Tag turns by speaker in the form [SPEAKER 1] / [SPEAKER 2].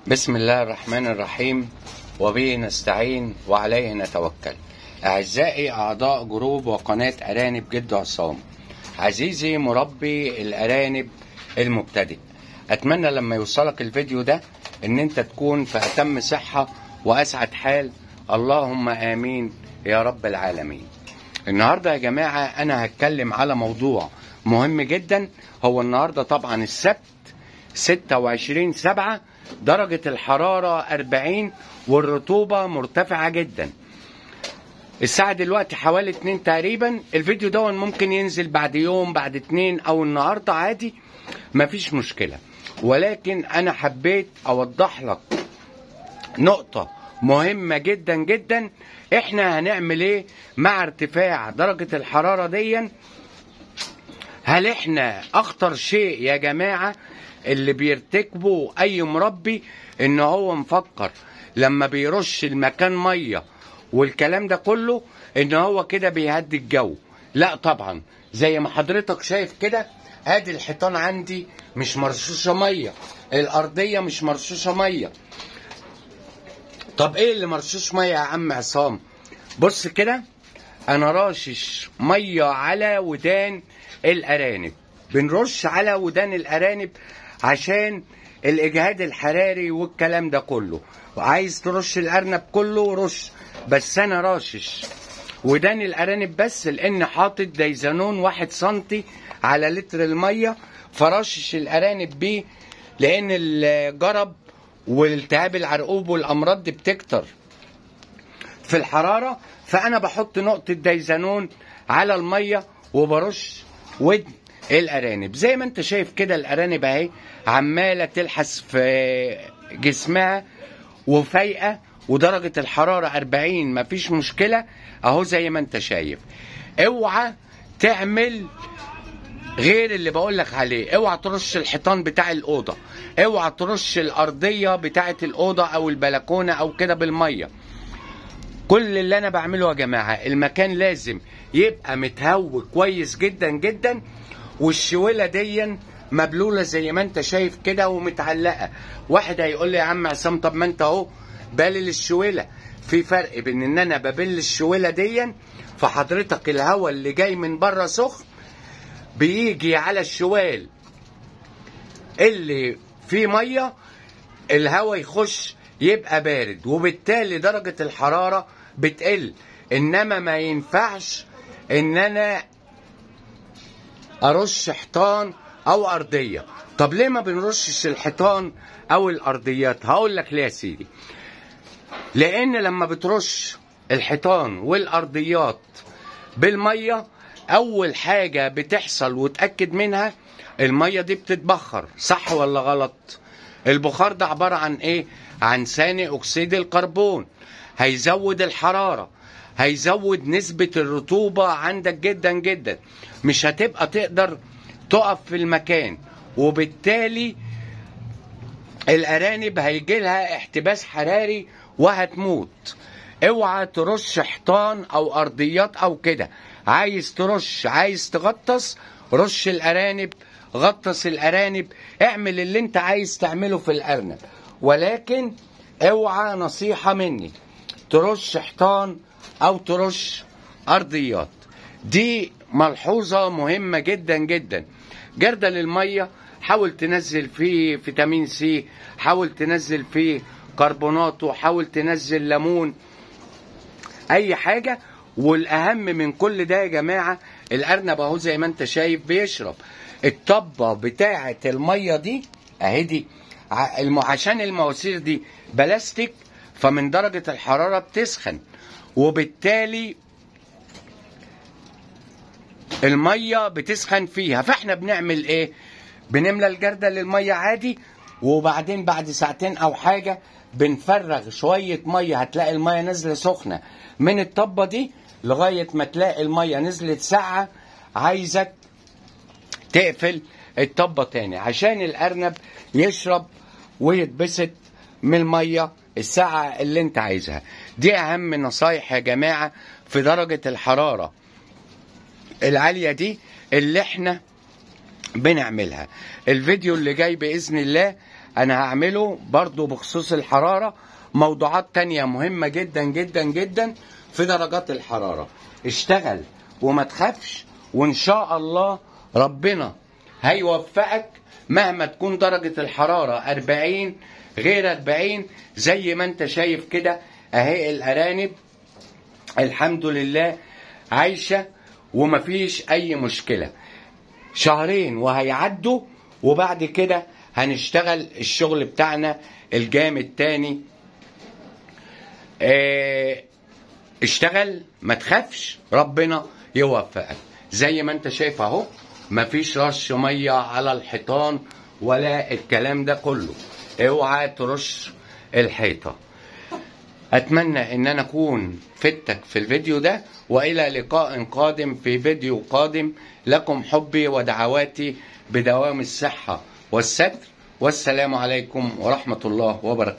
[SPEAKER 1] بسم الله الرحمن الرحيم، وبه نستعين وعليه نتوكل. أعزائي أعضاء جروب وقناة أرانب جد عصام، عزيزي مربي الأرانب المبتدئ، أتمنى لما يوصلك الفيديو ده إن أنت تكون في أتم صحة وأسعد حال، اللهم آمين يا رب العالمين. النهاردة يا جماعة أنا هتكلم على موضوع مهم جدا. هو النهاردة طبعا السبت 26/7، درجة الحرارة 40 والرطوبة مرتفعة جدا. الساعة دلوقتي حوالي 2 تقريبا. الفيديو ده ممكن ينزل بعد يوم بعد 2 او النهاردة عادي، مفيش مشكلة، ولكن انا حبيت اوضح لك نقطة مهمة جدا جدا. احنا هنعمل ايه مع ارتفاع درجة الحرارة دي؟ هل احنا اخطر شيء يا جماعة اللي بيرتكبه اي مربي ان هو مفكر لما بيرش المكان مية والكلام ده كله ان هو كده بيهدي الجو؟ لا طبعا، زي ما حضرتك شايف كده، ادي الحيطان عندي مش مرشوشة مية، الارضية مش مرشوشة مية. طب ايه اللي مرشوش مية يا عم عصام؟ بص كده، انا راشش مية على ودان الارانب. بنرش على ودان الارانب عشان الاجهاد الحراري والكلام ده كله. وعايز ترش الارنب كله رش، بس انا راشش ودان الارانب بس، لان حاطط ديزانون 1 سنتي على لتر المية، فرشش الارانب بيه، لان الجرب والالتهاب العرقوب والامراض دي بتكتر في الحرارة. فانا بحط نقطة ديزانون على المية وبرش ودن الارانب. زي ما انت شايف كده الارانب اهي عمالة تلحس في جسمها وفايقة، ودرجة الحرارة 40، مفيش مشكلة اهو زي ما انت شايف. اوعى تعمل غير اللي بقولك عليه، اوعى ترش الحيطان بتاع الأوضة، اوعى ترش الأرضية بتاعة الأوضة أو البلكونة أو كده بالمية. كل اللي أنا بعمله يا جماعة، المكان لازم يبقى متهوي كويس جدا جدا، والشويلة دي مبلولة زي ما انت شايف كده ومتعلقة. واحد هيقول لي يا عم عصام، طب ما انت اهو بالل الشويلة. في فرق بين ان انا ببل الشويلة دي، فحضرتك الهواء اللي جاي من بره سخن بيجي على الشوال اللي فيه ميه، الهواء يخش يبقى بارد، وبالتالي درجة الحرارة بتقل. انما ما ينفعش ان انا ارش حيطان او ارضية. طب ليه ما بنرشش الحيطان او الارضيات؟ هقول لك ليه يا سيدي. لان لما بترش الحيطان والارضيات بالمية، اول حاجة بتحصل وتأكد منها، المية دي بتتبخر، صح ولا غلط؟ البخار ده عبارة عن ايه؟ عن ثاني اكسيد الكربون، هيزود الحرارة، هيزود نسبة الرطوبة عندك جدا جدا، مش هتبقى تقدر تقف في المكان، وبالتالي الارانب هيجيلها احتباس حراري وهتموت. اوعى ترش حيطان او ارضيات او كده. عايز ترش، عايز تغطس، رش الارانب، غطس الارانب، اعمل اللي انت عايز تعمله في الارنب، ولكن اوعى، نصيحة مني، ترش حيطان او ترش ارضيات. دي ملحوظة مهمة جدا جدا. جردل المية حاول تنزل فيه فيتامين سي، حاول تنزل فيه كربوناته، حاول تنزل ليمون، اي حاجة. والاهم من كل ده يا جماعة، الارنب اهو زي ما انت شايف بيشرب. الطبة بتاعة المية دي اهي، دي عشان المواسير دي بلاستيك، فمن درجة الحرارة بتسخن، وبالتالي المية بتسخن فيها. فاحنا بنعمل ايه؟ بنملى الجردل للمية عادي، وبعدين بعد ساعتين او حاجة بنفرغ شوية مية، هتلاقي المية نازلة سخنة من الطبة دي لغاية ما تلاقي المية نزلت ساقعة. عايزك تقفل الطبة تاني عشان الأرنب يشرب ويتبسط من المية الساقعة اللي انت عايزها. دي أهم نصايح يا جماعة في درجة الحرارة العالية دي اللي احنا بنعملها. الفيديو اللي جاي بإذن الله انا هعمله برضو بخصوص الحرارة موضوعات تانية مهمة جدا جدا جدا في درجات الحرارة. اشتغل وما تخافش، وان شاء الله ربنا هيوفقك مهما تكون درجة الحرارة 40 غير 40. زي ما انت شايف كده اهي الارانب الحمد لله عايشة ومفيش اي مشكلة. شهرين وهيعدوا، وبعد كده هنشتغل الشغل بتاعنا الجامد تاني. اشتغل ما تخافش، ربنا يوفقك. زي ما انت شايف اهو مفيش رش ميه على الحيطان ولا الكلام ده كله. اوعى ترش الحيطه. اتمنى ان انا اكون فدتك في الفيديو ده، والى لقاء قادم في فيديو قادم. لكم حبي ودعواتي بدوام الصحه والستر، والسلام عليكم ورحمه الله وبركاته.